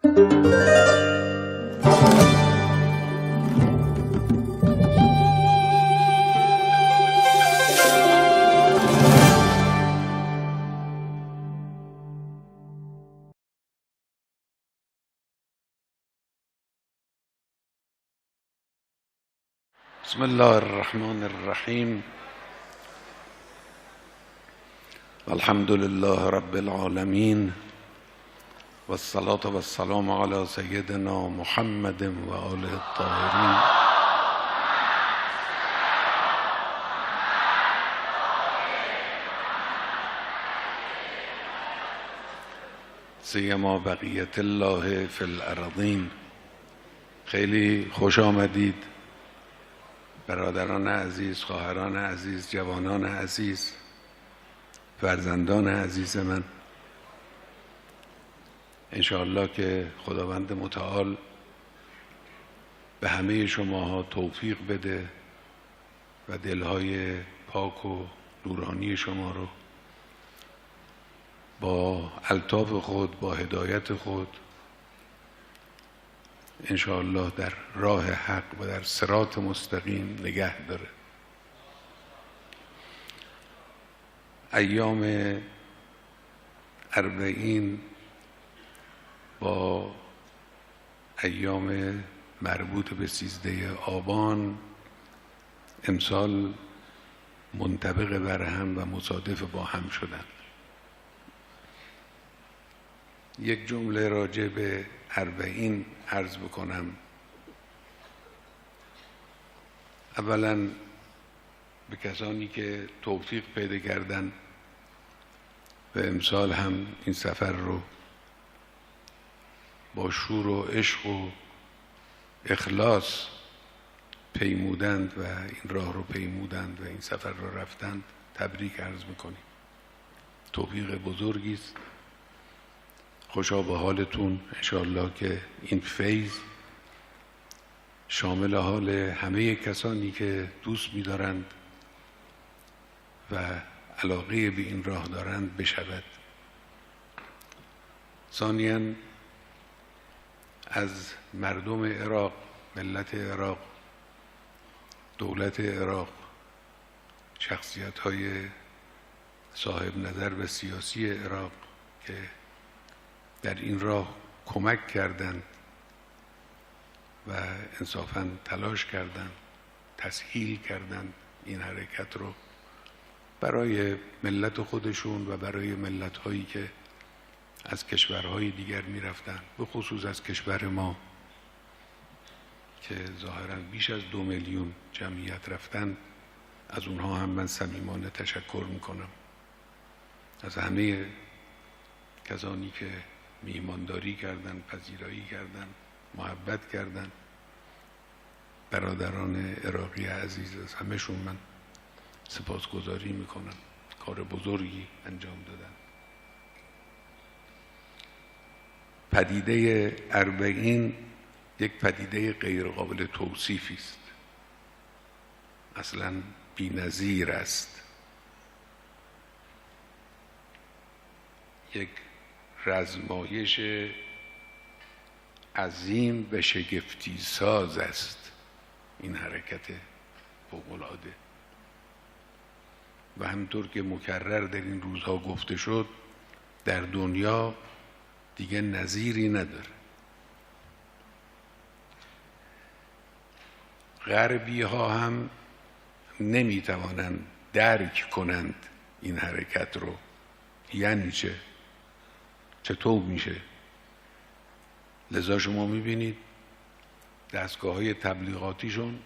بسم الله الرحمن الرحیم. الحمد لله رب العالمین و الصلاة و السلام علی سیدنا محمد و آله الطاهرین. سیما بقیت الله فی الارضین. خیلی خوش آمدید برادران عزیز، خواهران عزیز، جوانان عزیز، فرزندان عزیز من. انشاءالله که خداوند متعال به همه شماها توفیق بده و دلهای پاک و نورانی شما رو با الطاف خود، با هدایت خود انشاءالله در راه حق و در صراط مستقیم نگه داره. ایام 40 با ایام مربوط به 13 آبان امسال منطبق بر هم و مصادف با هم شدند. یک جمله راجع به 40 عرض بکنم. اولا به کسانی که توفیق پیدا کردن و امسال هم این سفر رو با شور و عشق و اخلاص پیمودند و این راه رو پیمودند و این سفر رو رفتند، تبریک عرض میکنیم. توفیق بزرگی است. خوشا به حالتون. انشاءالله که این فیض شامل حال همه کسانی که دوست می‌دارند و علاقه به این راه دارند بشود. ثانیاً از مردم عراق، ملت عراق، دولت عراق، شخصیت‌های صاحب نظر و سیاسی عراق که در این راه کمک کردند و انصافاً تلاش کردند، تسهیل کردند این حرکت رو برای ملت خودشون و برای ملت‌هایی که از کشورهای دیگر می‌رفتند، به خصوص از کشور ما که ظاهراً بیش از 2 میلیون جمعیت رفتند. از اونها هم من صمیمانه تشکر می‌کنم. از همه کسانی که میهمانداری کردن، پذیرایی کردن، محبت کردن، برادران عراقی عزیز، از همه‌شون من سپاسگزاری میکنم. کار بزرگی انجام دادن. پدیده 40 یک پدیده غیر قابل توصیفی است. اصلاً بی‌نظیر است. یک رزمایش عظیم و شگفتی ساز است این حرکت فوق‌العاده. و همطور که مکرر در این روزها گفته شد، در دنیا دیگه نظیری نداره. غربی ها هم نمیتوانند درک کنند این حرکت رو. یعنی چطور میشه؟ لذا شما میبینید دستگاه‌های تبلیغاتیشون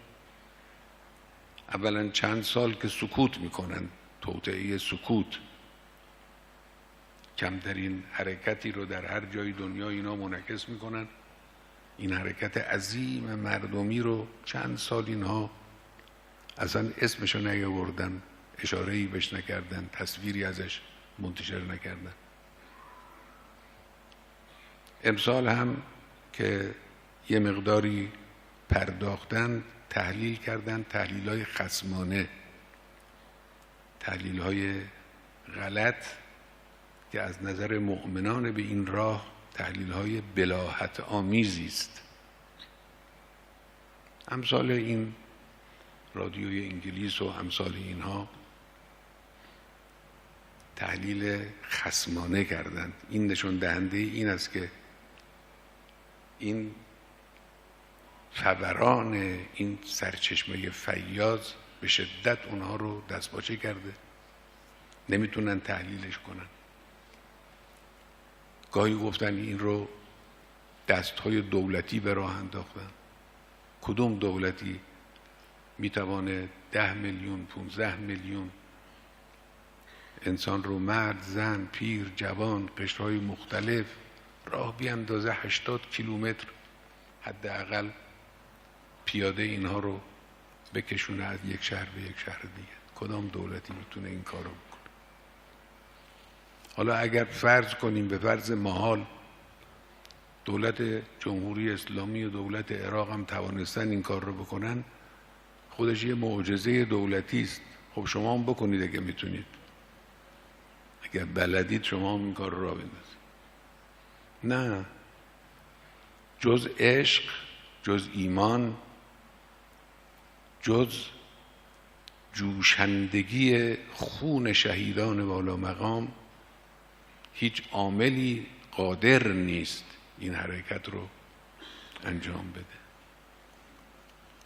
اولا چند سال که سکوت میکنن، توطئه سکوت، کمترین حرکتی رو در هر جای دنیا اینا منعکس میکنن. این حرکت عظیم مردمی رو چند سال اینها اصلا اسمشو نیاوردن، اشاره‌ای بهش نکردن، تصویری ازش منتشر نکردن. امسال هم که یه مقداری پرداختن، تحلیل کردن، تحلیل‌های خصمانه، تحلیل‌های غلط که از نظر مؤمنان به این راه تحلیل‌های بلاهت آمیزی است. امثال این رادیوی انگلیس و امثال اینها تحلیل خصمانه کردند. این نشون دهنده این است که این فوران این سرچشمه فیاض به شدت اونها رو دستپاچه کرده، نمیتونن تحلیلش کنن. گاهی گفتن این رو دستهای دولتی به راه انداختن. کدوم دولتی میتوانه 10 میلیون 15 میلیون انسان رو، مرد زن پیر جوان قشرهای مختلف، راه بیاندازه 80 کیلومتر حداقل پیاده اینها رو بکشونه از یک شهر به یک شهر دیگه؟ کدام دولتی میتونه این کارو بکنه؟ حالا اگر فرض کنیم به فرض محال دولت جمهوری اسلامی و دولت عراق هم توانستن این کار رو بکنن، خودش یه معجزه دولتی است. خب شما هم بکنید اگه میتونید، اگر بلدید شما هم این کار رو راه بندازید. نه، جز عشق، جز ایمان، جز جوشندگی خون شهیدان والا مقام هیچ عاملی قادر نیست این حرکت رو انجام بده.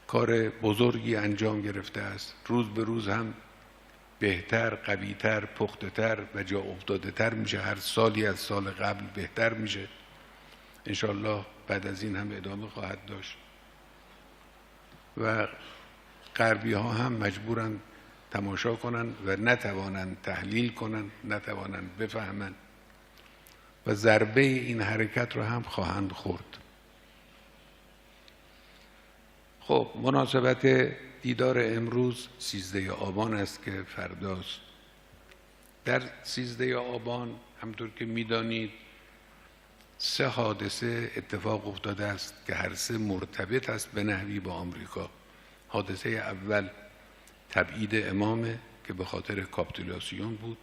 کار بزرگی انجام گرفته است، روز به روز هم بهتر، قوی‌تر، پخته‌تر و جا افتاده‌تر میشه. هر سالی از سال قبل بهتر میشه. انشالله بعد از این هم ادامه خواهد داشت و غربی ها هم مجبورن تماشا کنن و نتوانند تحلیل کنن، نتوانند بفهمن و ضربه این حرکت رو هم خواهند خورد. خب مناسبت دیدار امروز 13 آبان است که فرداست. در 13 آبان همطور که میدانید 3 حادثه اتفاق افتاده است که هر 3 مرتبط است به نحوی با آمریکا. حادثه اول تبعید امامه که به خاطر کاپیتولاسیون بود،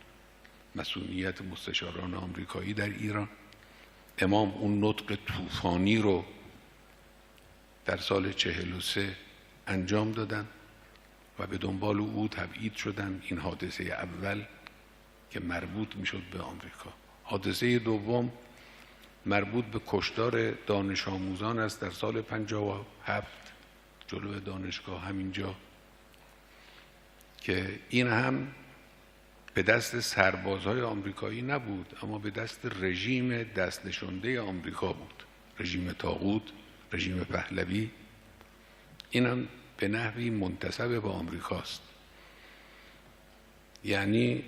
مسئولیت مستشاران آمریکایی در ایران. امام اون نطق طوفانی رو در سال 43 انجام دادن و به دنبال او تبعید شدن. این حادثه اول که مربوط میشد به آمریکا. حادثه دوم مربوط به کشتار دانش آموزان است در سال 57 جلو دانشگاه همینجا، که این هم به دست سربازهای آمریکایی نبود اما به دست رژیم دست نشانده آمریکا بود، رژیم طاغوت، رژیم پهلوی. این هم به نحوی منتسب به آمریکاست. یعنی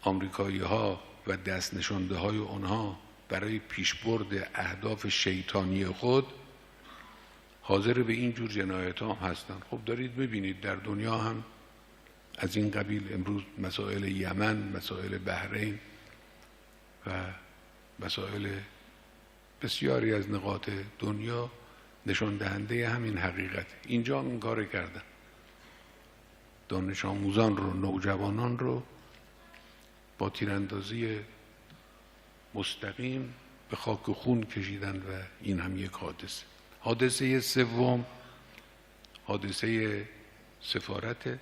آمریکایی ها و دست نشانده های اونها برای پیشبرد اهداف شیطانی خود حاضر به این جور جنایت ها هستند. خب دارید ببینید در دنیا هم از این قبیل امروز مسائل یمن، مسائل بحرین و مسائل بسیاری از نقاط دنیا نشان دهنده همین حقیقت. اینجا هم این کار کردن، دانش آموزان رو، نوجوانان رو با تیراندازی مستقیم به خاک و خون کشیدن و این هم یک حادثه. حادثه سوم حادثه سفارت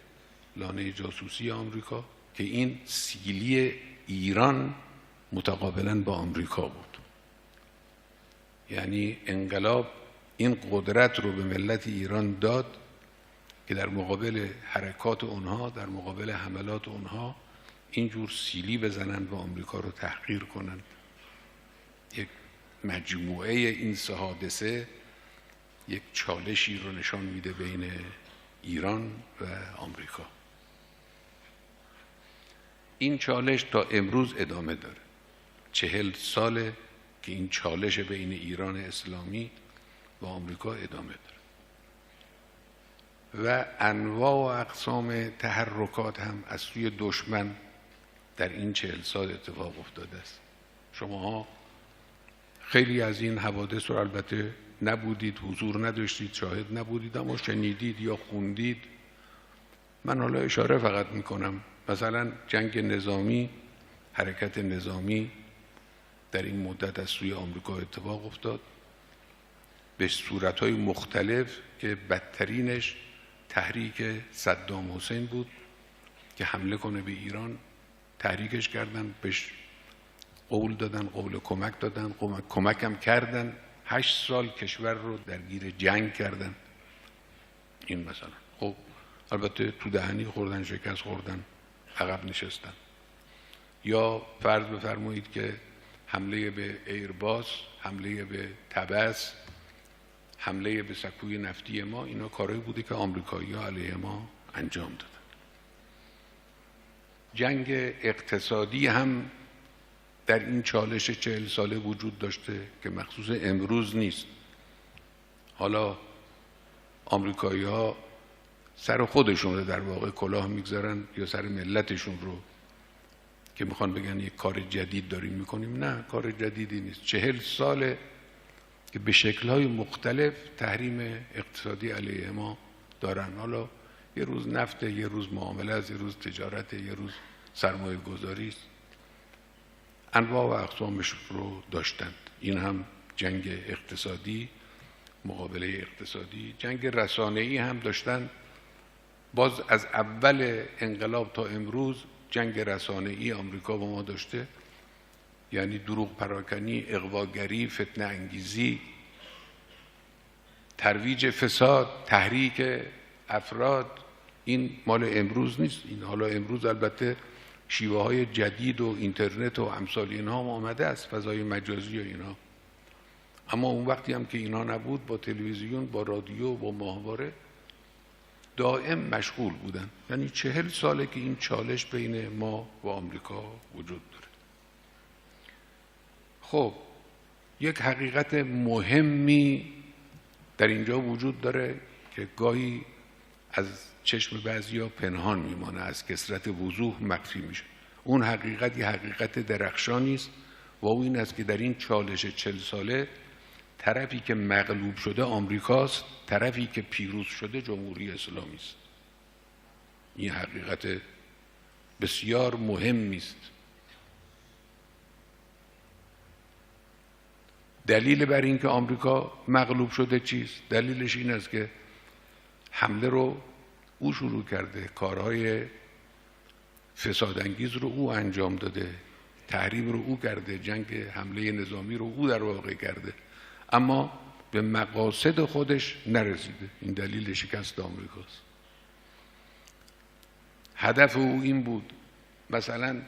لانه جاسوسی آمریکا که این سیلی ایران متقابلا با آمریکا بود. یعنی انقلاب این قدرت رو به ملت ایران داد که در مقابل حرکات اونها، در مقابل حملات اونها اینجور سیلی بزنن و آمریکا رو تحقیر کنن. یک مجموعه این 3 حادثه یک چالشی رو نشان میده بین ایران و آمریکا. این چالش تا امروز ادامه داره. 40 ساله که این چالش بین ایران اسلامی و آمریکا ادامه داره و انواع و اقسام تحرکات هم از سوی دشمن در این 40 سال اتفاق افتاده است. شماها خیلی از این حوادث رو البته نبودید، حضور نداشتید، شاهد نبودید، اما شنیدید یا خوندید. من حالا اشاره فقط میکنم. مثلا جنگ نظامی، حرکت نظامی در این مدت از سوی آمریکا اتفاق افتاد به صورت‌های مختلف که بدترینش تحریک صدام حسین بود که حمله کنه به ایران. تحریکش کردن، بهش قول دادن، قول کمک دادن، کمک هم کردن. 8 سال کشور رو درگیر جنگ کردن. این مثلا خب البته تو دهنی خوردن، شکست خوردن، عقب نشستن. یا فرض بفرمایید که حمله به ایرباس، حمله به طبس، حمله به سکوی نفتی ما، اینا کارهایی بوده که آمریکایی‌ها علیه ما انجام دادن. جنگ اقتصادی هم در این چالش 40 ساله وجود داشته که مخصوص امروز نیست. حالا آمریکایی‌ها سر خودشون رو در واقع کلاه میگذارن یا سر ملتشون رو که میخوان بگن یک کار جدید داریم میکنیم. نه، کار جدیدی نیست. 40 ساله که به شکل‌های مختلف تحریم اقتصادی علیه ما دارن. حالا یه روز نفت، یه روز معامله است، یه روز تجارت، یه روز سرمایه گذاری است. انواع و اقسامش رو داشتند. این هم جنگ اقتصادی، مقابله اقتصادی. جنگ رسانه‌ای هم داشتن. باز از اول انقلاب تا امروز جنگ رسانه‌ای آمریکا با ما داشته، یعنی دروغ پراکنی، اغواگری، فتنه انگیزی، ترویج فساد، تحریک افراد. این مال امروز نیست. این حالا امروز البته شیوه های جدید و اینترنت و امثال اینها هم آمده است، فضای مجازی و اینها. اما اون وقتی هم که اینا نبود، با تلویزیون، با رادیو، با ماهواره دائم مشغول بودن. یعنی 40 ساله که این چالش بین ما و آمریکا وجود داره. خب یک حقیقت مهمی در اینجا وجود داره که گاهی از چشم بعضیا پنهان میمانه، از کثرت وضوح مخفی میشه. اون حقیقت یه حقیقت درخشانی است و اون این است که در این چالش 40 ساله طرفی که مغلوب شده آمریکاست، طرفی که پیروز شده جمهوری اسلامی است. این حقیقت بسیار مهمی است. دلیل بر این که آمریکا مغلوب شده چیست؟ دلیلش این است که حمله رو او شروع کرده، کارهای فسادانگیز رو او انجام داده، تحریم رو او کرده، جنگ حمله نظامی رو او در واقع کرده، اما به مقاصد خودش نرسیده. این دلیل شکست آمریکاست. هدف او این بود، مثلا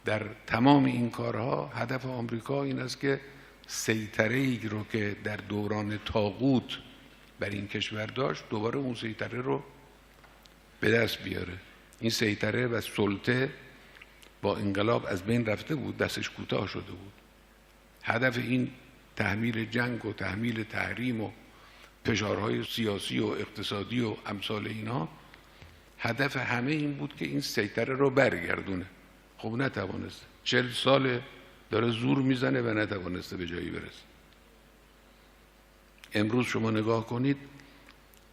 در تمام این کارها هدف آمریکا این است که سیطره‌ای رو که در دوران طاغوت بر این کشور داشت، دوباره اون سیطره رو به دست بیاره. این سیطره و سلطه با انقلاب از بین رفته بود، دستش کوتاه شده بود. هدف این تحمیل جنگ و تحمیل تحریم و فشارهای سیاسی و اقتصادی و امثال اینها، هدف همه این بود که این سیطره رو برگردونه. خب نتوانسته. 40 سال داره زور میزنه و نتوانسته به جایی برسه. امروز شما نگاه کنید،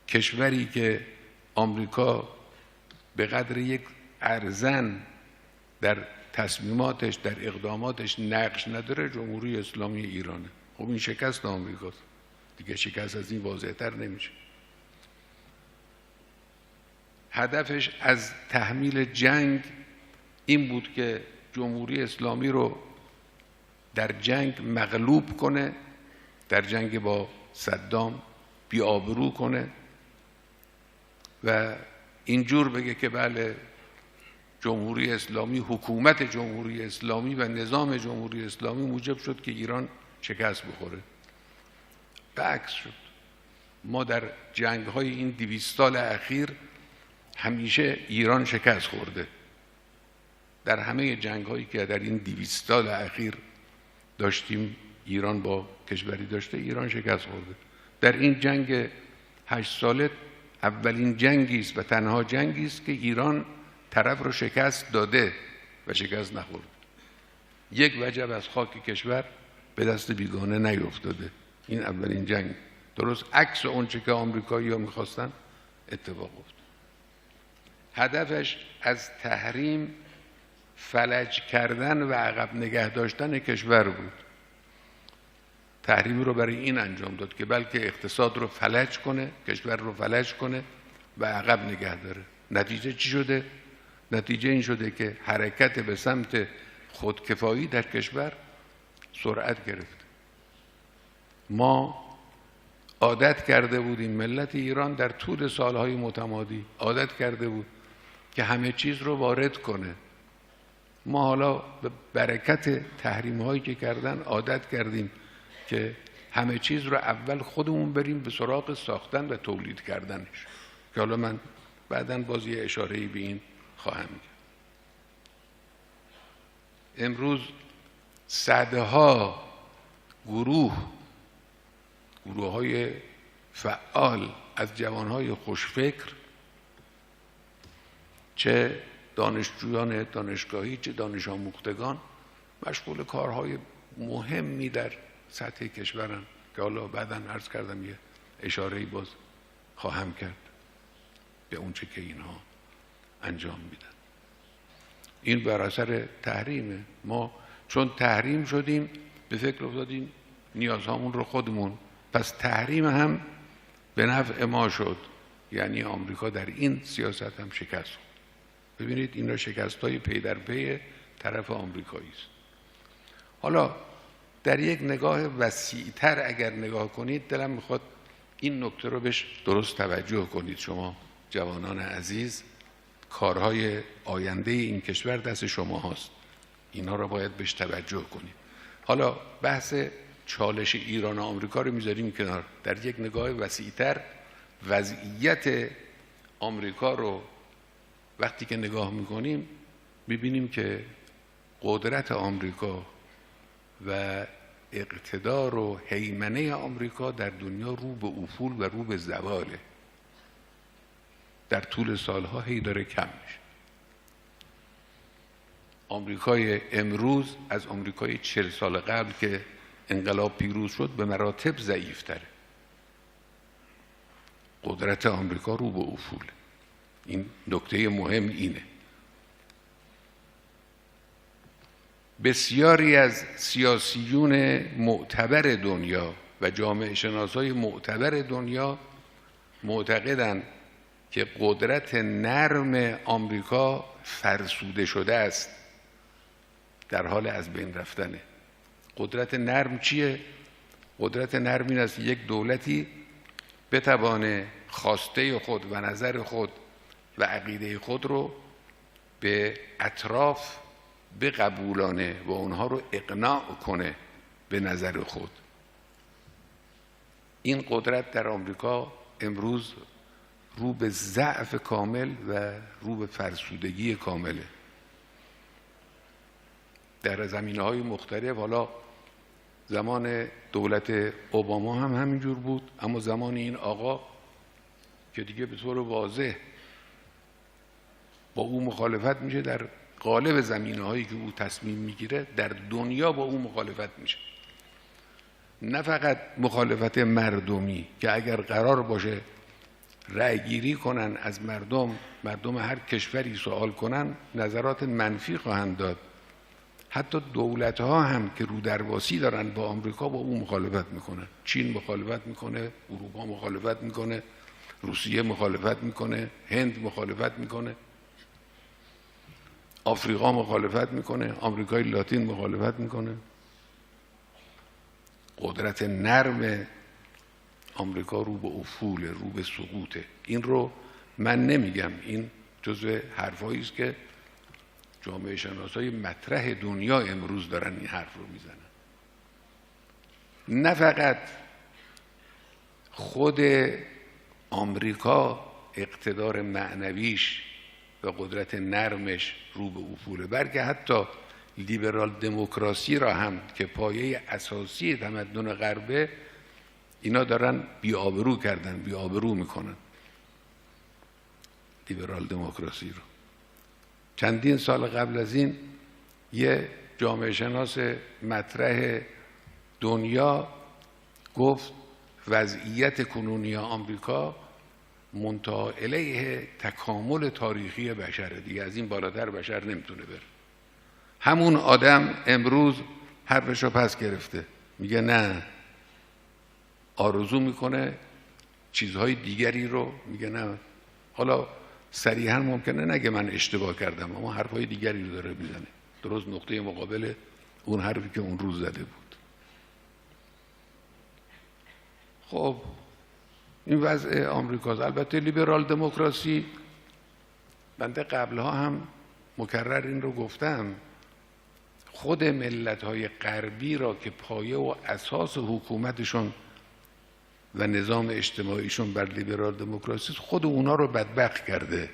کشوری که آمریکا به قدر یک ارزن در تصمیماتش، در اقداماتش نقش نداره، جمهوری اسلامی ایرانه. خب این شکست آمریکاست. دیگه شکست از این واضح‌تر نمیشه. هدفش از تحمیل جنگ این بود که جمهوری اسلامی رو در جنگ مغلوب کنه، در جنگ با صدام بی‌آبرو کنه و اینجور بگه که بله جمهوری اسلامی، حکومت جمهوری اسلامی و نظام جمهوری اسلامی موجب شد که ایران شکست بخوره. برعکس شد. ما در جنگ‌های این 200 سال اخیر همیشه ایران شکست خورده. در همه جنگ‌هایی که در این 200 سال اخیر داشتیم، ایران با کشوری داشته، ایران شکست خورده. در این جنگ 8 ساله اولین جنگی است و تنها جنگی است که ایران طرف رو شکست داده و شکست نخورد. یک وجب از خاک کشور به دست بیگانه نیفتاده. این اولین جنگ، درست عکس اونچه که آمریکایی‌ها می‌خواستن اتفاق افتاد. هدفش از تحریم فلج کردن و عقب نگه داشتن کشور بود. تحریم رو برای این انجام داد که بلکه اقتصاد رو فلج کنه، کشور رو فلج کنه و عقب نگه داره. نتیجه چی شده؟ نتیجه این شده که حرکت به سمت خودکفایی در کشور سرعت گرفت. ما عادت کرده بودیم، ملت ایران در طول سالهای متمادی عادت کرده بود که همه چیز رو وارد کنه. ما حالا به برکت تحریم هایی که کردن عادت کردیم که همه چیز رو اول خودمون بریم به سراغ ساختن و تولید کردنش، که حالا من بعداً باز یه اشاره‌ای به این خواهم کرد. امروز صدها گروه‌های فعال از جوانهای خوشفکر، چه دانشجویان دانشگاهی چه دانش آموختگان، مشغول کارهای مهمی در سطح کشورن که حالا بعداً عرض کردم یه اشاره‌ای باز خواهم کرد به اونچه که اینها انجام میدن. این بر اثر تحریمه. ما چون تحریم شدیم به فکر افتادیم نیازهامون رو خودمون، پس تحریم هم به نفع ما شد. یعنی آمریکا در این سیاست هم شکست. ببینید اینا شکست‌های پی در پی طرف آمریکایی است. حالا در یک نگاه وسیع‌تر اگر نگاه کنید، دلم میخواد این نکته رو بهش درست توجه کنید. شما جوانان عزیز، کارهای آینده این کشور دست شما هاست، اینا رو باید بهش توجه کنید. حالا بحث چالش ایران و آمریکا رو میذاریم کنار. در یک نگاه وسیع‌تر وضعیت آمریکا رو وقتی که نگاه میکنیم میبینیم که قدرت آمریکا و اقتدار و هیمنه آمریکا در دنیا رو به افول و رو به زواله. در طول سالها هی داره کم میشه. آمریکای امروز از آمریکای 40 سال قبل که انقلاب پیروز شد به مراتب ضعیف‌تره. قدرت آمریکا رو به افول. این نکته مهم اینه. بسیاری از سیاسیون معتبر دنیا و جامعه شناسای معتبر دنیا معتقدند که قدرت نرم آمریکا فرسوده شده است، در حال از بین رفتنه. قدرت نرم چیه؟ قدرت نرم این است یک دولتی بتوانه خواسته خود و نظر خود و عقیده خود رو به اطراف بقبولانه و اونها رو اقناع کنه به نظر خود. این قدرت در آمریکا امروز رو به ضعف کامل و رو به فرسودگی کامله. در زمینه‌های مختلف، حالا زمان دولت اوباما هم همینجور بود، اما زمان این آقا که دیگه به طور واضح با او مخالفت میشه، در قالب زمینه‌هایی که او تصمیم میگیره در دنیا با او مخالفت میشه. نه فقط مخالفت مردمی که اگر قرار باشه رأی گیری کنن از مردم هر کشوری سوال کنن نظرات منفی خواهند داد. حتی دولت‌ها هم که رو درواسی دارن با آمریکا با او مخالفت میکنن. چین مخالفت میکنه، اروپا مخالفت میکنه، روسیه مخالفت میکنه، هند مخالفت میکنه، آفریقا مخالفت میکنه، آمریکای لاتین مخالفت میکنه. قدرت نرم آمریکا رو به افول، رو به سقوطه. این رو من نمیگم، این جزء حرفایی است که جامعه شناسای مطرح دنیا امروز دارن این حرف رو میزنن. نه فقط خود آمریکا اقتدار معنویش و قدرت نرمش رو به افوله، بلکه حتی لیبرال دموکراسی را هم که پایه اساسی تمدن غربه، اینا دارن بی‌آبرو کردن، بی‌آبرو میکنن لیبرال دموکراسی رو. چندین سال قبل از این یه جامعه شناس مطرح دنیا گفت وضعیت کنونی آمریکا منتهی علیه تکامل تاریخی بشره، دیگه از این بالاتر بشر نمیتونه بره. همون آدم امروز حرفشو پس گرفته، میگه نه، آرزو میکنه چیزهای دیگری رو، میگه نه. حالا صریحا ممکنه نگه من اشتباه کردم، اما حرفهای دیگری رو داره میزنه، درست نقطه مقابل اون حرفی که اون روز زده بود. خب این وضع آمریکاست. البته لیبرال دموکراسی، بنده قبلها هم مکرر این رو گفتم، خود ملت‌های غربی را که پایه و اساس حکومتشون و نظام اجتماعیشون بر لیبرال دموکراسی، خود اونا رو بدبخت کرده.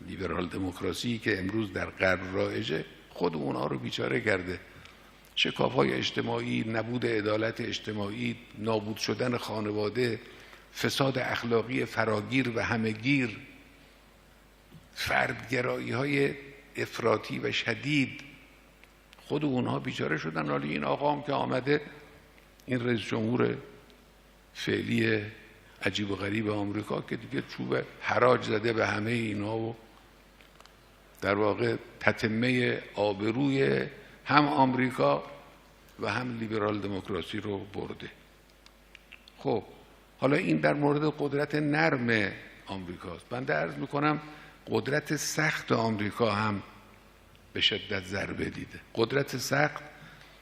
لیبرال دموکراسی که امروز در غرب رایجه خود اونا رو بیچاره کرده. شکاف‌های اجتماعی، نبود عدالت اجتماعی، نابود شدن خانواده، فساد اخلاقی فراگیر و همه‌گیر، فردگرایی‌های افراطی و شدید، خود اونها بیچاره شدن. حالا این آقا هم که آمده، این رئیس جمهور فعلی عجیب و غریب آمریکا که دیگه چوب حراج زده به همه اینا و در واقع تتمه آبروی هم آمریکا و هم لیبرال دموکراسی رو برده. خب حالا این در مورد قدرت نرم آمریکاست. بنده عرض میکنم قدرت سخت آمریکا هم به شدت ضربه دیده. قدرت سخت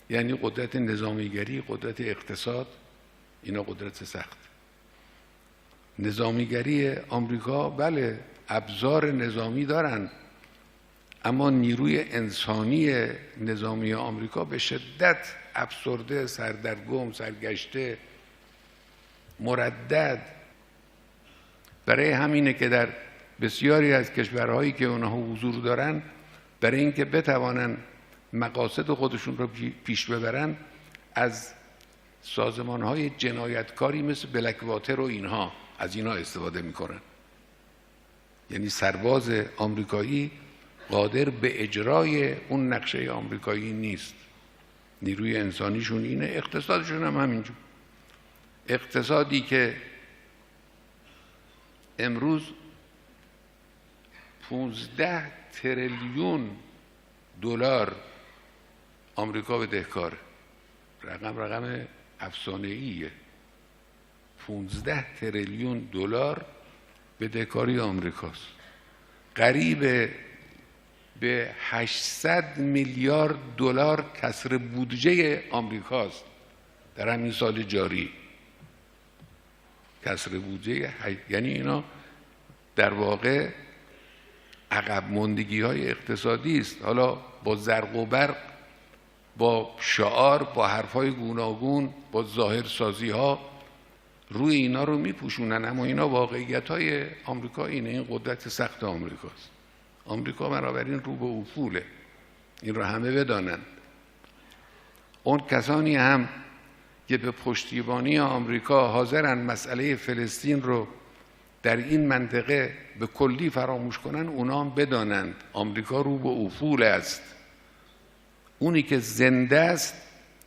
یعنی قدرت نظامیگری، قدرت اقتصاد، اینا قدرت سخت. نظامیگری آمریکا بله ابزار نظامی دارن، اما نیروی انسانی نظامی آمریکا به شدت افسرده، سردرگم، سرگشته، مردد. برای همینه که در بسیاری از کشورهایی که اونها حضور دارن، برای اینکه بتوانن مقاصد خودشون رو پیش ببرن، از سازمانهای جنایتکاری مثل بلک واتر و اینها، از اینها استفاده میکنن. یعنی سرباز آمریکایی قادر به اجرای اون نقشه آمریکایی نیست. نیروی انسانیشون اینه، اقتصادشون هم همینجور. اقتصادی که امروز 15 تریلیون دلار آمریکا بدهکاره. رقم افسانه‌ایه. 15 تریلیون دلار بدهکاری آمریکاست. قریب به 800 میلیارد دلار کسر بودجه آمریکاست در همین سال جاری. کسر بودجه، یعنی اینا در واقع عقب ماندگی های اقتصادی است. حالا با زرق و برق، با شعار، با حرفای گوناگون، با ظاهرسازی ها روی اینا رو میپوشونن، اما اینا واقعیت های آمریکا اینه. این قدرت سخت آمریکاست. آمریکا بنابراین رو به افوله، این رو همه بدانند. اون کسانی هم که به پشتیبانی آمریکا حاضرن مسئله فلسطین رو در این منطقه به کلی فراموش کنن، اونا هم بدانند آمریکا رو به افول است. اونی که زنده است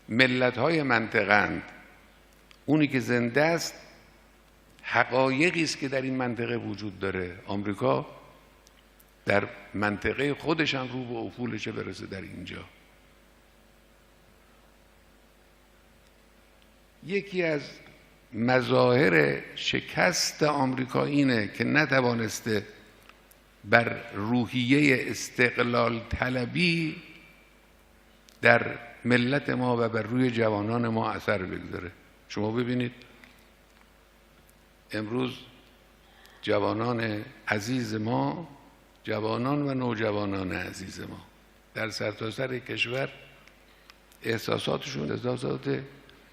ملت‌های منطقه‌اند. اونی که زنده است حقایقی است که در این منطقه وجود داره. آمریکا در منطقه خودش هم رو به افولش برسه در اینجا. یکی از مظاهر شکست آمریکا اینه که نتوانسته بر روحیه استقلال طلبی در ملت ما و بر روی جوانان ما اثر بگذاره. شما ببینید امروز جوانان عزیز ما، جوانان و نوجوانان عزیز ما در سرتاسر کشور احساساتشون احساسات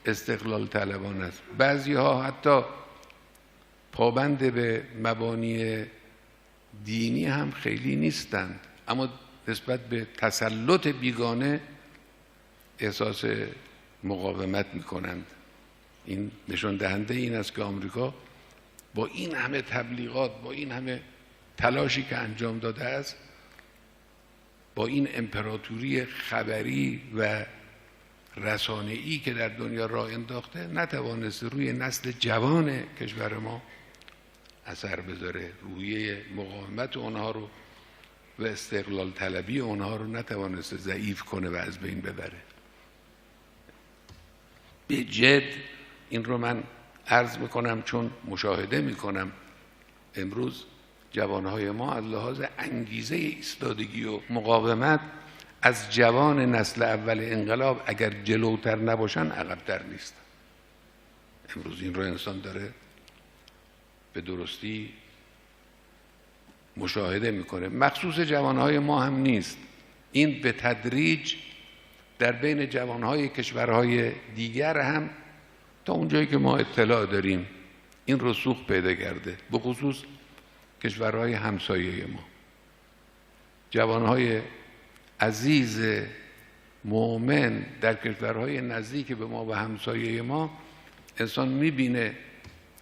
استقلال طلبانه است. بعضی ها حتی پابند به مبانی دینی هم خیلی نیستند، اما نسبت به تسلط بیگانه احساس مقاومت میکنند. این نشان دهنده این است که آمریکا با این همه تبلیغات، با این همه تلاشی که انجام داده است، با این امپراتوری خبری و رسانه‌ای که در دنیا راه انداخته، نتوانسته روی نسل جوان کشور ما اثر بذاره، روحیه مقاومت اونها رو و استقلال طلبی اونها رو نتوانسته ضعیف کنه و از بین ببره. به جد این رو من عرض میکنم چون مشاهده میکنم امروز جوانهای ما از لحاظ انگیزه ایستادگی و مقاومت از جوان نسل اول انقلاب اگر جلوتر نباشن عقبتر نیستن. امروز این رو انسان داره به درستی مشاهده میکنه. مخصوص جوانهای ما هم نیست، این به تدریج در بین جوانهای کشورهای دیگر هم تا اونجایی که ما اطلاع داریم این رسوخ پیدا کرده، به خصوص کشورهای همسایه ما. جوانهای عزیز مؤمن در کشورهای نزدیک به ما و همسایه ما، انسان میبینه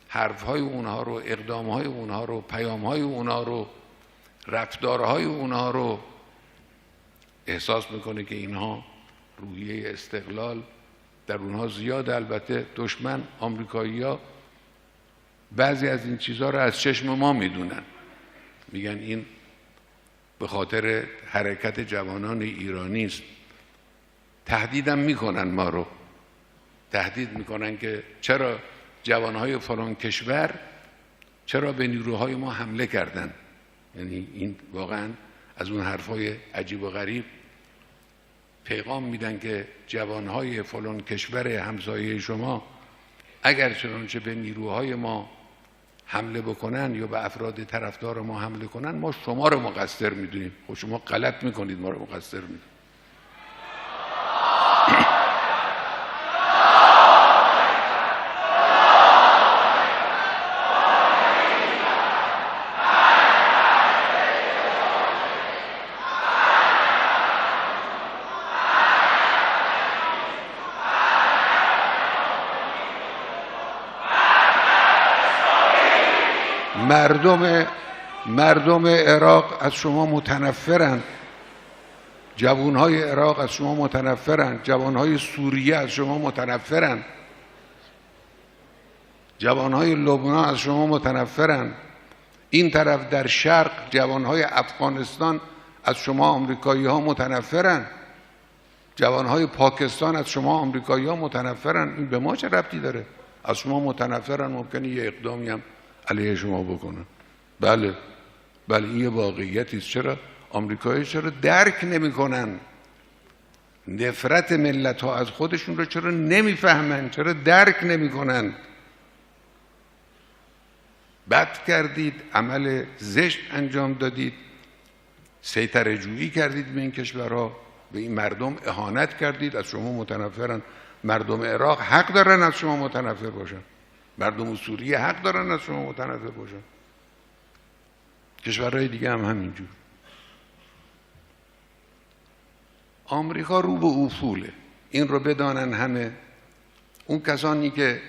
حرفهای اونها رو، اقدامهای اونها رو، پیامهای اونها رو، رفتارهای اونها رو احساس میکنه که اینها روحیه استقلال در اونها زیاده. البته دشمن آمریکایی‌ها بعضی از این چیزها رو از چشم ما میدونن، میگن این به خاطر حرکت جوانان ایرانی است. تهدیدم میکنن ما رو، تهدید میکنن که چرا جوانهای فلان کشور چرا به نیروهای ما حمله کردن. یعنی این واقعا از اون حرفای عجیب و غریب پیغام میدن که جوانهای فلان کشور همسایه شما اگر چنانچه به نیروهای ما حمله بکنن یا به افراد طرفدار ما حمله کنن، ما شما رو مقصر میدونیم. خب شما غلط میکنید، ما رو مقصر میدونید. مردم عراق از شما متنفرند، جوانهای عراق از شما متنفرند، جوانهای سوریه از شما متنفرند، جوانهای لبنان از شما متنفرند. این طرف در شرق جوانهای افغانستان از شما آمریکایی ها متنفرند، جوانهای پاکستان از شما آمریکایی ها متنفرند. این به ما چه ربطی داره؟ از شما متنفرند، ممکنه یه اقدامی هم علیه شما بکنن. بله این یه واقعیتی است. چرا آمریکایی چرا درک نمیکنن نفرت ملت ها از خودشون رو؟ چرا نمیفهمن؟ چرا درک نمیکنن؟ بد کردید، عمل زشت انجام دادید، سیطره جویی کردید به این کشورها، به این مردم اهانت کردید، از شما متنفرن. مردم عراق حق دارن از شما متنفر باشن، مردم سوریه حق دارن از شما متنفر باشن، کشورهای دیگه هم همینجور. آمریکا رو به افوله، این رو بدانن همه. اون کسانی که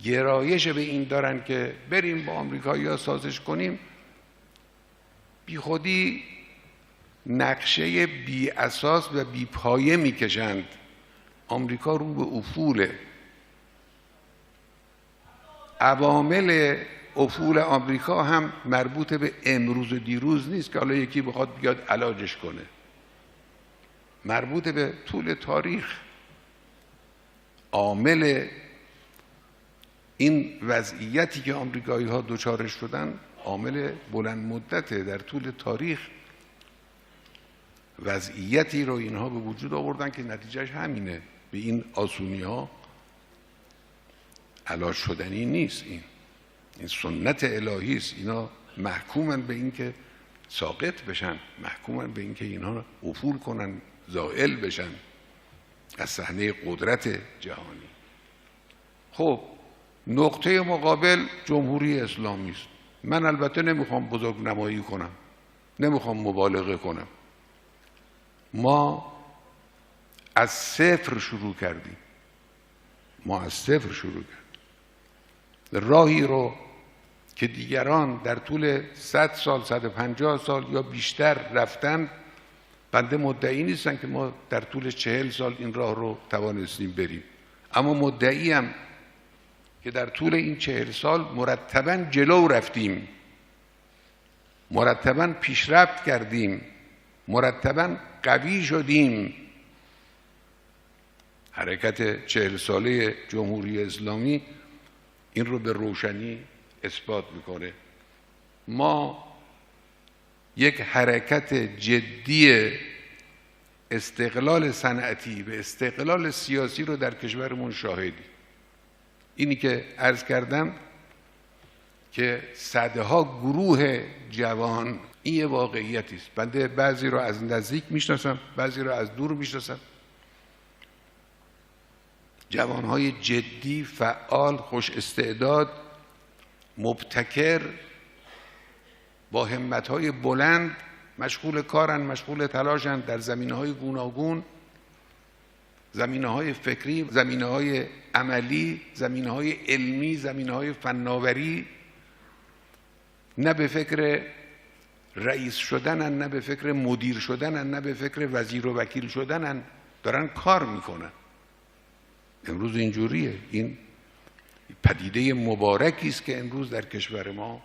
گرایش به این دارن که بریم با آمریکایی‌ها سازش کنیم، بی خودی نقشه بی اساس و بی پایه میکشند. آمریکا رو به افوله. عوامل افول آمریکا هم مربوط به امروز و دیروز نیست که حالا یکی بخواد بیاد علاجش کنه، مربوط به طول تاریخ. عامل این وضعیتی که آمریکایی ها دچارش شدن عامل بلند مدته. در طول تاریخ وضعیتی رو اینها به وجود آوردن که نتیجهش همینه. به این آسونی ها علاج شدنی نیست. این سنت الهی است. اینا محکومن به این که ساقط بشن، محکومن به این که اینها افول کنن، زائل بشن از صحنه قدرت جهانی. خب نقطه مقابل جمهوری اسلامی است. من البته نمیخوام بزرگ نمایی کنم، نمیخوام مبالغه کنم. ما از صفر شروع کردیم. راهی رو که دیگران در طول 100 سال، 150 سال یا بیشتر رفتن، بنده مدعی نیستم که ما در طول 40 سال این راه رو توانستیم بریم، اما مدعیم که در طول این 40 سال مرتباً جلو رفتیم. مرتباً پیشرفت کردیم، مرتباً قوی شدیم. حرکت 40 ساله جمهوری اسلامی این رو به روشنی اثبات میکنه. ما یک حرکت جدی استقلال صنعتی و استقلال سیاسی رو در کشورمون شاهدیم. اینی که عرض کردم که صدها گروه جوان، این یه واقعیتی است. بنده بعضی رو از نزدیک میشناسم، بعضی رو از دور میشناسم. جوانهای جدی، فعال، خوش استعداد، مبتکر، با همتهای بلند، مشغول کارن، مشغول تلاشن در زمینه‌های گوناگون، زمینه‌های فکری، زمینه‌های عملی، زمینه‌های علمی، زمینه‌های فناوری. نه به فکر رئیس شدنن، نه به فکر مدیر شدنن، نه به فکر وزیر و وکیل شدنن، دارن کار میکنن. امروز اینجوریه. این پدیده مبارکی است که امروز در کشور ما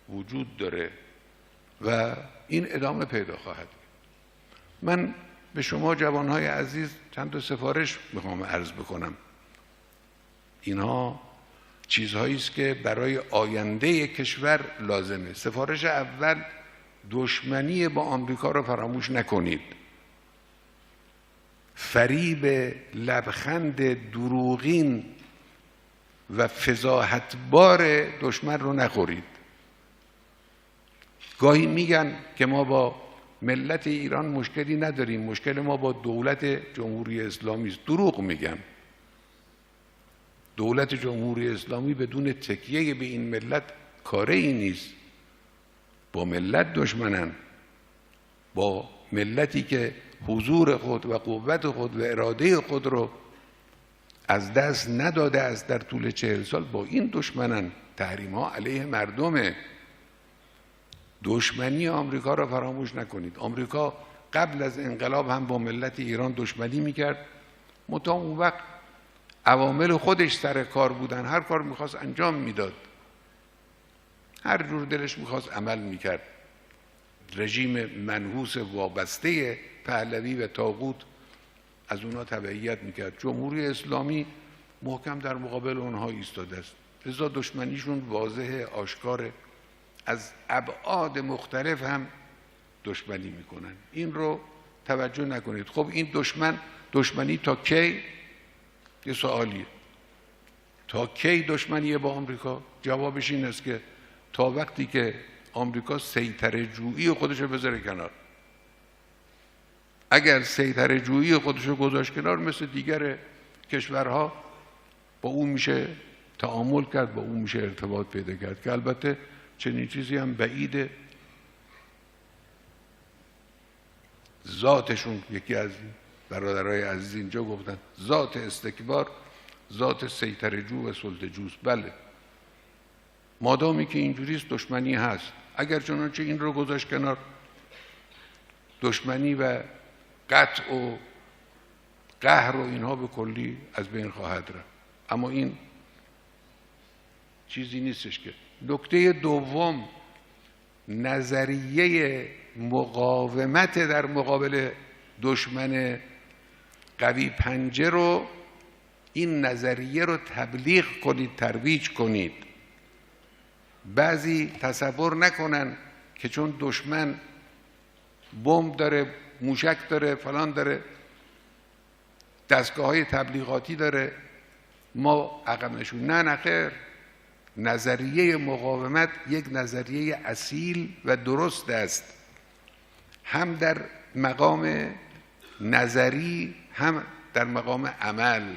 وجود داره و این ادامه پیدا خواهد. من به شما جوانهای عزیز چند تا سفارش میخوام عرض بکنم. اینها چیزهایی است که برای آینده کشور لازمه. سفارش اول، دشمنی با آمریکا رو فراموش نکنید. فریب لبخند دروغین و فضاحتبار دشمن رو نخورید. گاهی میگن که ما با ملت ایران مشکلی نداریم، مشکل ما با دولت جمهوری اسلامی است. دروغ میگن. دولت جمهوری اسلامی بدون تکیه به این ملت کاره ای نیست. با ملت دشمنن، با ملتی که حضور خود و قوت خود و اراده خود رو از دست نداده است در طول 40 سال، با این دشمنن. تحریم ها علیه مردمه. دشمنی آمریکا را فراموش نکنید. آمریکا قبل از انقلاب هم با ملت ایران دشمنی میکرد، منتها اون وقت عوامل خودش سر کار بودن، هر کار میخواست انجام میداد، هر جور دلش میخواست عمل میکرد. رژیم منحوس وابسته پهلوی و طاغوت از اونا تبعیت میکرد. جمهوری اسلامی محکم در مقابل اونها ایستاده است، لذا دشمنیشون واضحه، آشکاره. از ابعاد مختلف هم دشمنی میکنن. این رو توجه نکنید. خب این دشمنی تا کی؟ یه سوالیه. تا کی دشمنیه با آمریکا؟ جوابش این است که تا وقتی که آمریکا سیطره جویی خودشو بذاره کنار. اگر سیطره جویی خودشو گذاشت کنار، مثل دیگر کشورها با اون میشه تعامل کرد، با اون میشه ارتباط پیدا کرد، که البته چنین چیزی هم بعیده. ذاتشون، یکی از برادرای عزیز اینجا گفتن، ذات استکبار ذات سیطره جو و سلطه جوست. بله، مادامی که اینجوریست دشمنی هست. اگر چنانچه این رو گذاشت کنار، دشمنی و قطع و قهر و اینها به کلی از بین خواهد رفت. اما این چیزی نیستش که. نکته دوم، نظریه مقاومت در مقابل دشمن قوی پنجه رو، این نظریه رو تبلیغ کنید، ترویج کنید. بعضی تصور نکنن که چون دشمن بمب داره، موشک داره، فلان داره، دستگاه‌های تبلیغاتی داره، ما عقب نشون. نه خیر. نظریه مقاومت یک نظریه اصیل و درست است، هم در مقام نظری هم در مقام عمل.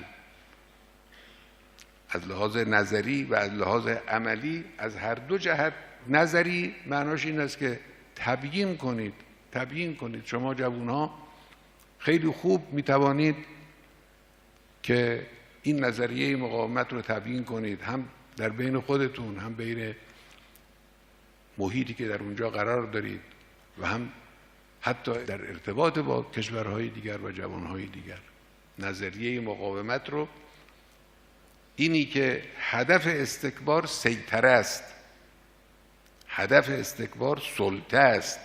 از لحاظ نظری و از لحاظ عملی، از هر دو جهت. نظری معناش این است که تبیین کنید. شما جوانها خیلی خوب میتوانید که این نظریه مقاومت رو تبیین کنید، هم در بین خودتون، هم بین محیطی که در اونجا قرار دارید و هم حتی در ارتباط با کشورهای دیگر و جوانهای دیگر. نظریه مقاومت رو، اینی که هدف استکبار سیطره است، هدف استکبار سلطه است،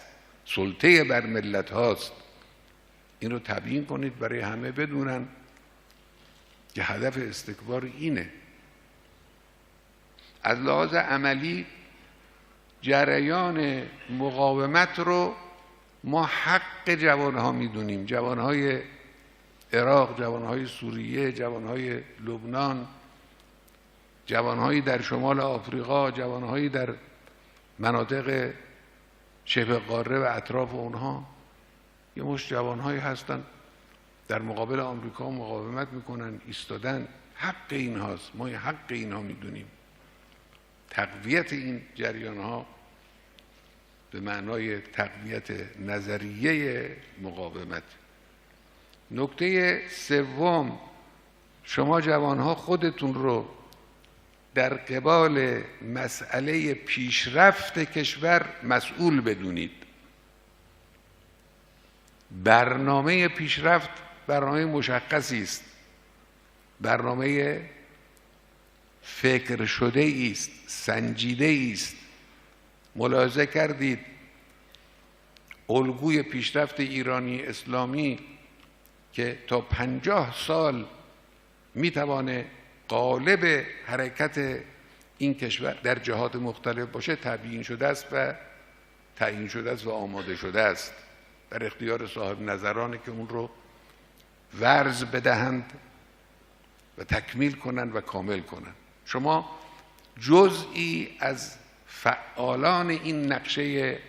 سلطه بر ملت هاست. این رو تبیین کنید برای همه بدونن که هدف استکبار اینه. از لحاظ عملی جریان مقاومت رو ما حق جوانها میدونیم، جوانهای عراق، جوانهای سوریه، جوانهای لبنان، جوانهایی در شمال آفریقا، جوانهایی در مناطق شبه قاره و اطراف اونها. یه مشت جوانهایی هستن در مقابل آمریکا مقاومت میکنن، ایستادن. حق این هاست، ما حق اینها میدونیم. تقویت این جریان ها به معنای تقویت نظریه مقاومت. نکته سوم، شما جوانها خودتون رو در قبال مسئله پیشرفت کشور مسئول بدونید. برنامه پیشرفت برنامه مشخصی است، برنامه فکر شده است، سنجیده است. ملاحظه کردید الگوی پیشرفت ایرانی اسلامی که تا 50 سال میتوانه قالب حرکت این کشور در جهات مختلف باشه تبیین شده است و تعیین شده است و آماده شده است. در اختیار صاحب نظرانه که اون رو ورز بدهند و تکمیل کنند و کامل کنند. شما جزئی از فعالان این نقشه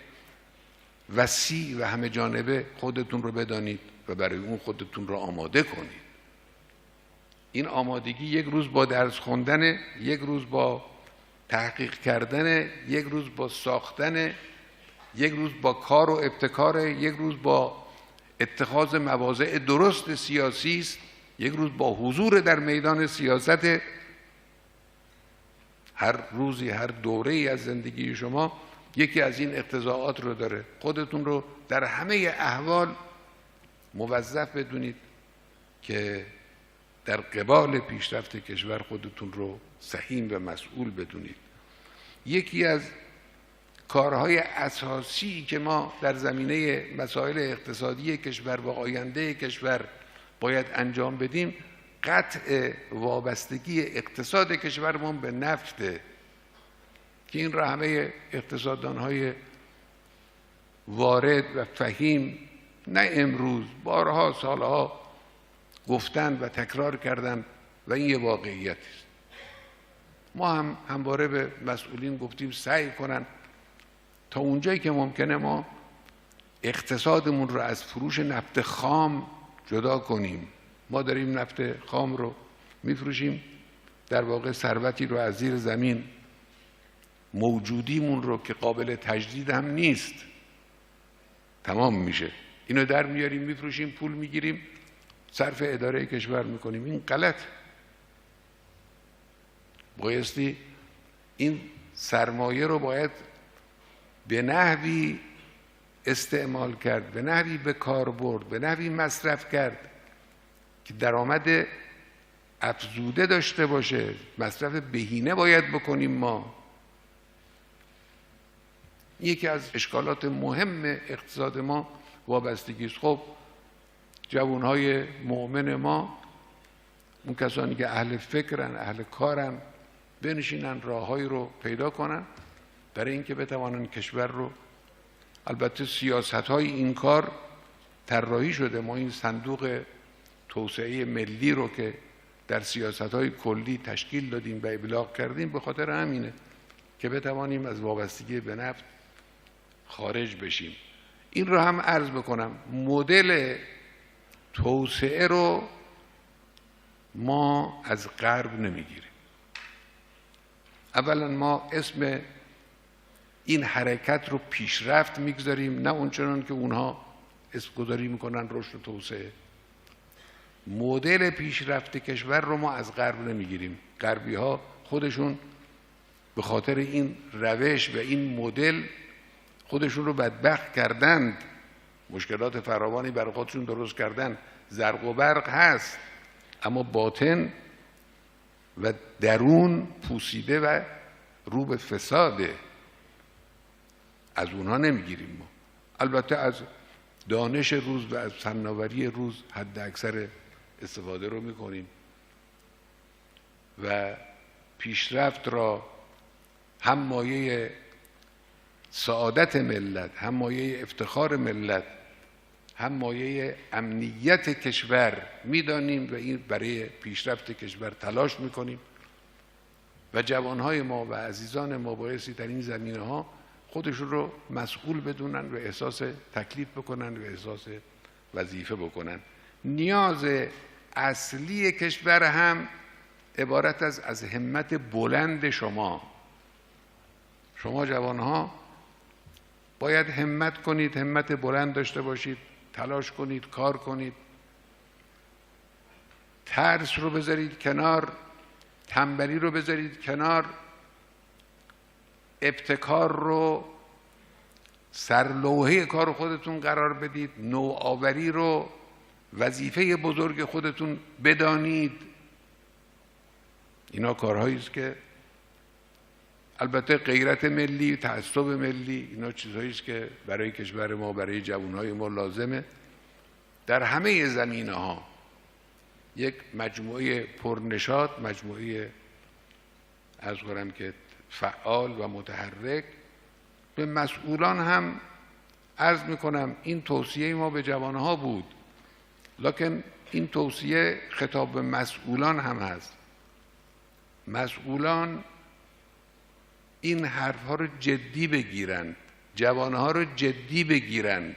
وسیع و همه جانبه خودتون رو بدانید و برای اون خودتون رو آماده کنید. این آمادگی یک روز با درس خوندن، یک روز با تحقیق کردن، یک روز با ساختن، یک روز با کار و ابتکار، یک روز با اتخاذ مواضع درست سیاسی است، یک روز با حضور در میدان سیاست. هر روزی، هر دوره‌ای از زندگی شما یکی از این اقتضاعات رو داره. خودتون رو در همه احوال موظف بدونید که در قبال پیشرفت کشور خودتون رو سهیم و مسئول بدونید. یکی از کارهای اساسی که ما در زمینه مسائل اقتصادی کشور و آینده کشور باید انجام بدیم قطع وابستگی اقتصاد کشورمون به نفته که این را همه اقتصاددانهای وارد و فهیم نه امروز، بارها سالها گفتن و تکرار کردن و این یه واقعیت است. ما هم همواره به مسئولین گفتیم سعی کنن تا اونجایی که ممکنه ما اقتصادمون رو از فروش نفت خام جدا کنیم. ما داریم نفت خام رو میفروشیم، در واقع ثروتی رو از زیر زمین، موجودیمون رو که قابل تجدید هم نیست تمام میشه، اینو در میاریم میفروشیم، پول میگیریم، صرف اداره کشور میکنیم. این غلط. بایستی این سرمایه رو باید به نحوی استعمال کرد، به نحوی به کار برد، به نحوی مصرف کرد که درآمد افزوده داشته باشه. مصرف بهینه باید بکنیم ما. یکی از اشکالات مهم اقتصاد ما وابستگی است. خب جوانهای مؤمن ما، اون کسانی که اهل فکرن، اهل کارن، بنشینن راههایی رو پیدا کنن برای اینکه بتوانن کشور رو، البته سیاست‌های این کار طراحی شده. ما این صندوق توسعه ملی رو که در سیاست‌های کلی تشکیل دادیم و ابلاغ کردیم به خاطر همینه که بتوانیم از وابستگی به نفت خارج بشیم. این رو هم عرض بکنم، مدل توسعه رو ما از غرب نمیگیریم. اولا ما اسم این حرکت رو پیشرفت میگذاریم، نه اونچنان که اونها اسم گذاری میکنن رشد و توسعه. مدل پیشرفت کشور رو ما از غرب نمیگیریم. غربی ها خودشون به خاطر این روش و این مدل خودشون رو بدبخت کردند، مشکلات فراوانی برای خودشون درست کردن. زرق و برق هست اما باطن و درون پوسیده و رو به فساده. از اونها نمیگیریم ما. البته از دانش روز و از فناوری روز حد اکثر استفاده رو میکنیم و پیشرفت را هم مایه سعادت ملت، هم مایه افتخار ملت، هم مایه امنیت کشور میدانیم و این برای پیشرفت کشور تلاش میکنیم و جوانهای ما و عزیزان ما بایستی در این زمینه ها خودشون رو مسئول بدونن و احساس تکلیف بکنن و احساس وظیفه بکنن. نیاز اصلی کشور هم عبارت از همت بلند شما جوانها باید همت کنید، همت بلند داشته باشید، تلاش کنید، کار کنید، ترس رو بذارید کنار، تنبلی رو بذارید کنار، ابتکار رو سرلوحه کار خودتون قرار بدید، نوآوری رو وظیفه بزرگ خودتون بدانید. اینا کارهایی است که البته غیرت ملی، تعصب ملی، اینا چیزهایی است که برای کشور ما، برای جوانهای ما لازمه. در همه زمینه ها یک مجموعه پرنشاط، مجموعه از کنم که فعال و متحرک. به مسئولان هم عرض میکنم این توصیه ما به جوانها بود، لکن این توصیه خطاب به مسئولان هم هست. مسئولان این حرفها رو جدی بگیرند، جوانها رو جدی بگیرند.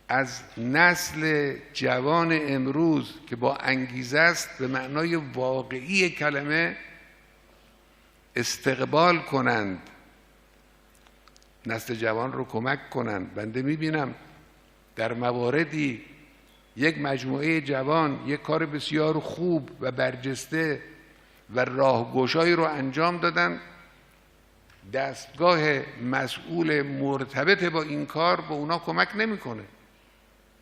از نسل جوان امروز که با انگیزه است به معنای واقعی کلمه استقبال کنند، نسل جوان رو کمک کنند. بنده میبینم در مواردی یک مجموعه جوان یک کار بسیار خوب و برجسته و راهگشایی رو انجام دادن، دستگاه مسئول مرتبط با این کار به اونا کمک نمیکنه.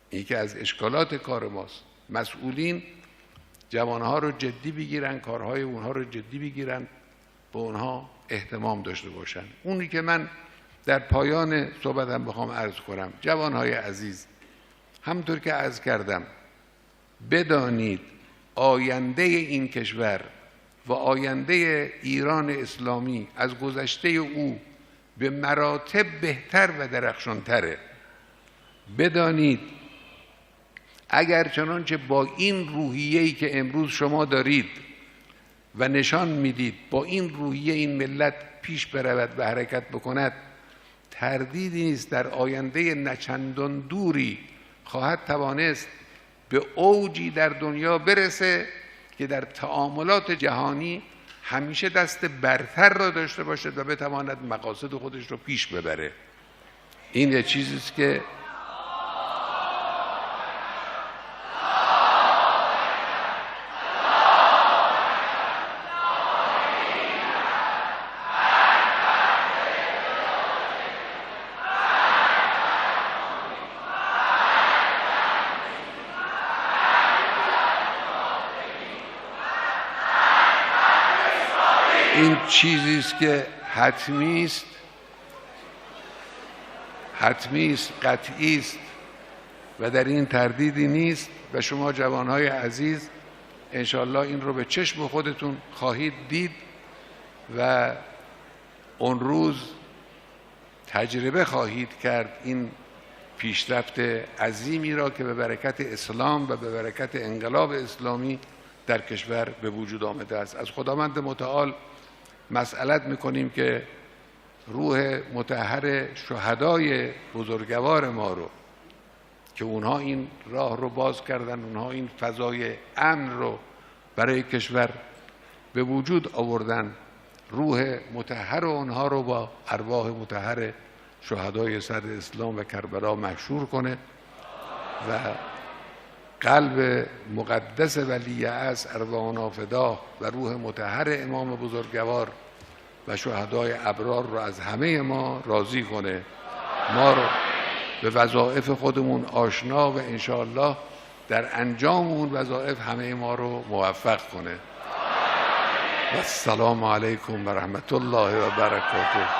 این که از اشکالات کار ماست. مسئولین جوانها رو جدی بگیرن، کارهای اونها رو جدی بگیرن، به اونها اهتمام داشته باشن. اونی که من در پایان صحبتم بخوام عرض کنم، جوانهای عزیز، همطور که عرض کردم، بدانید آینده این کشور و آینده ایران اسلامی از گذشته او به مراتب بهتر و درخشانتره. بدانید اگر چنانچه با این روحیه‌ای که امروز شما دارید و نشان میدید، با این روحیه این ملت پیش برود و حرکت بکند، تردیدی نیست در آینده نچندان دوری خواهد توانست به اوجی در دنیا برسه که در تعاملات جهانی همیشه دست برتر را داشته باشد و بتواند مقاصد خودش رو پیش ببره. این یه چیزی است که این چیزی است که حتمی است، قطعی است و در این تردیدی نیست و شما جوانهای عزیز انشاءالله این رو به چشم خودتون خواهید دید و اون روز تجربه خواهید کرد این پیشرفت عظیمی را که به برکت اسلام و به برکت انقلاب اسلامی در کشور به وجود آمده است. از خداوند متعال مسئلت میکنیم که روح مطهر شهدای بزرگوار ما رو که اونها این راه رو باز کردن، اونها این فضای امن رو برای کشور به وجود آوردن، روح مطهر اونها رو با ارواح مطهر شهدای سر اسلام و کربلا محشور کنه و قلب مقدس ولی از ارواحنا فدا و روح مطهر امام بزرگوار و شهدای ابرار رو از همه ما راضی کنه، ما رو به وظایف خودمون آشنا و انشاءالله در انجام اون وظایف همه ما رو موفق کنه. و السلام علیکم و رحمت الله و برکاته.